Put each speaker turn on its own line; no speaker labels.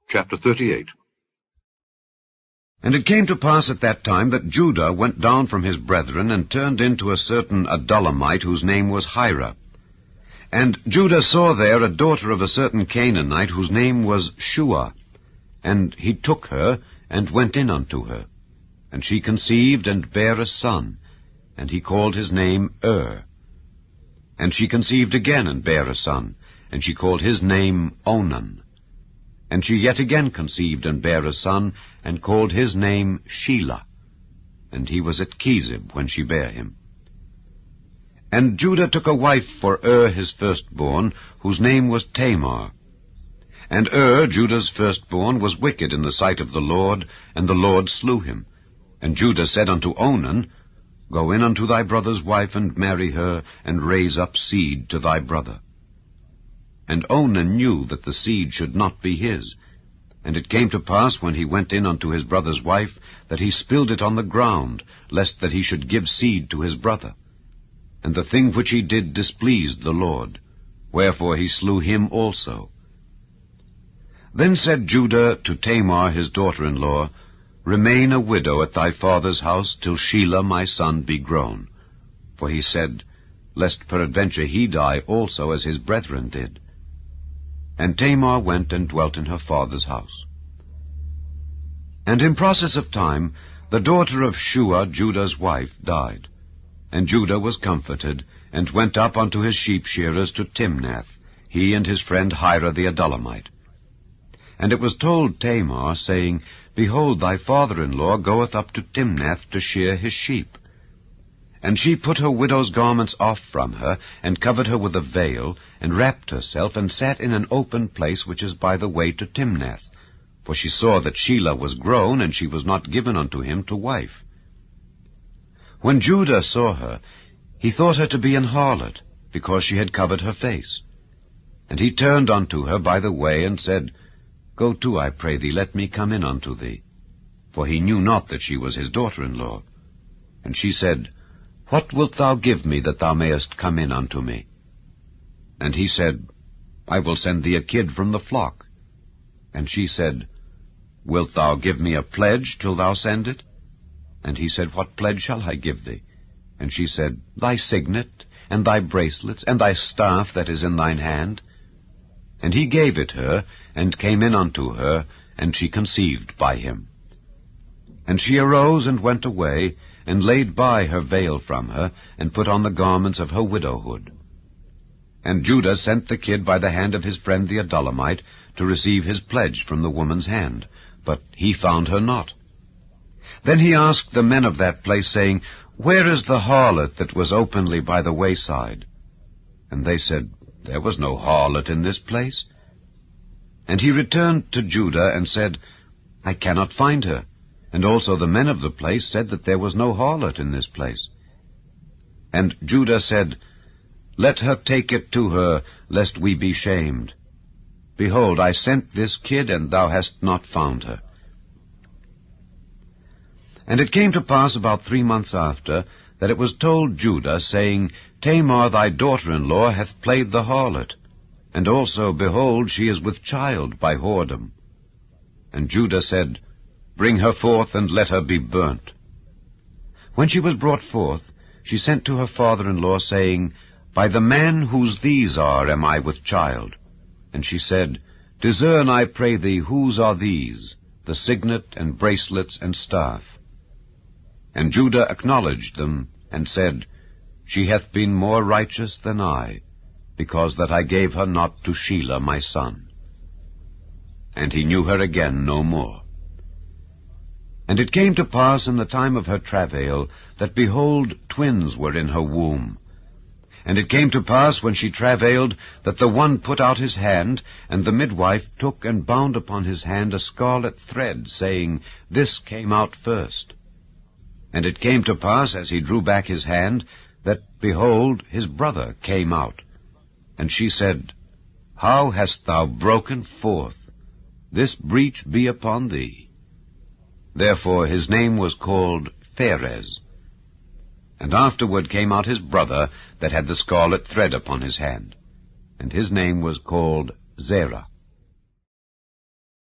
Chapter 38.
And it came to pass at that time that Judah went down from his brethren, and turned into a certain Adullamite, whose name was Hira. And Judah saw there a daughter of a certain Canaanite, whose name was Shua. And he took her, and went in unto her. And she conceived, and bare a son, and he called his name And she conceived again, and bare a son, and she called his name Onan. And she yet again conceived, and bare a son, and called his name Shelah. And he was at Chezib when she bare him. And Judah took a wife for his firstborn, whose name was Tamar. And Judah's firstborn, was wicked in the sight of the Lord, and the Lord slew him. And Judah said unto Onan, Go in unto thy brother's wife, and marry her, and raise up seed to thy brother. And Onan knew that the seed should not be his. And it came to pass, when he went in unto his brother's wife, that he spilled it on the ground, lest that he should give seed to his brother. And the thing which he did displeased the Lord, wherefore he slew him also. Then said Judah to Tamar his daughter-in-law, Remain a widow at thy father's house, till Shelah my son be grown. For he said, Lest peradventure he die also as his brethren did. And Tamar went and dwelt in her father's house. And in process of time, the daughter of Shua, Judah's wife, died. And Judah was comforted, and went up unto his sheep-shearers to Timnath, he and his friend Hira the Adullamite. And it was told Tamar, saying, Behold, thy father-in-law goeth up to Timnath to shear his sheep. And she put her widow's garments off from her, and covered her with a veil, and wrapped herself, and sat in an open place which is by the way to Timnath. For she saw that Shelah was grown, and she was not given unto him to wife. When Judah saw her, he thought her to be an harlot, because she had covered her face. And he turned unto her by the way, and said, Go to, I pray thee, let me come in unto thee. For he knew not that she was his daughter-in-law. And she said, What wilt thou give me, that thou mayest come in unto me? And he said, I will send thee a kid from the flock. And she said, Wilt thou give me a pledge till thou send it? And he said, What pledge shall I give thee? And she said, Thy signet, and thy bracelets, and thy staff that is in thine hand. And he gave it her, and came in unto her, and she conceived by him. And she arose and went away, and laid by her veil from her, and put on the garments of her widowhood. And Judah sent the kid by the hand of his friend the Adullamite, to receive his pledge from the woman's hand, but he found her not. Then he asked the men of that place, saying, Where is the harlot that was openly by the wayside? And they said, There was no harlot in this place. And he returned to Judah, and said, I cannot find her. And also the men of the place said that there was no harlot in this place. And Judah said, Let her take it to her, lest we be shamed. Behold, I sent this kid, and thou hast not found her. And it came to pass about 3 months after, that it was told Judah, saying, Tamar thy daughter-in-law hath played the harlot, and also, behold, she is with child by whoredom. And Judah said, Bring her forth, and let her be burnt. When she was brought forth, she sent to her father-in-law, saying, By the man whose these are am I with child. And she said, Discern, I pray thee, whose are these, the signet, and bracelets, and staff? And Judah acknowledged them, and said, She hath been more righteous than I, because that I gave her not to Shelah my son. And he knew her again no more. And it came to pass in the time of her travail, that, behold, twins were in her womb. And it came to pass, when she travailed, that the one put out his hand, and the midwife took and bound upon his hand a scarlet thread, saying, This came out first. And it came to pass, as he drew back his hand, that, behold, his brother came out. And she said, How hast thou broken forth? This breach be upon thee. Therefore his name was called Pharez. And afterward came out his brother that had the scarlet thread upon his hand, and his name was called Zerah.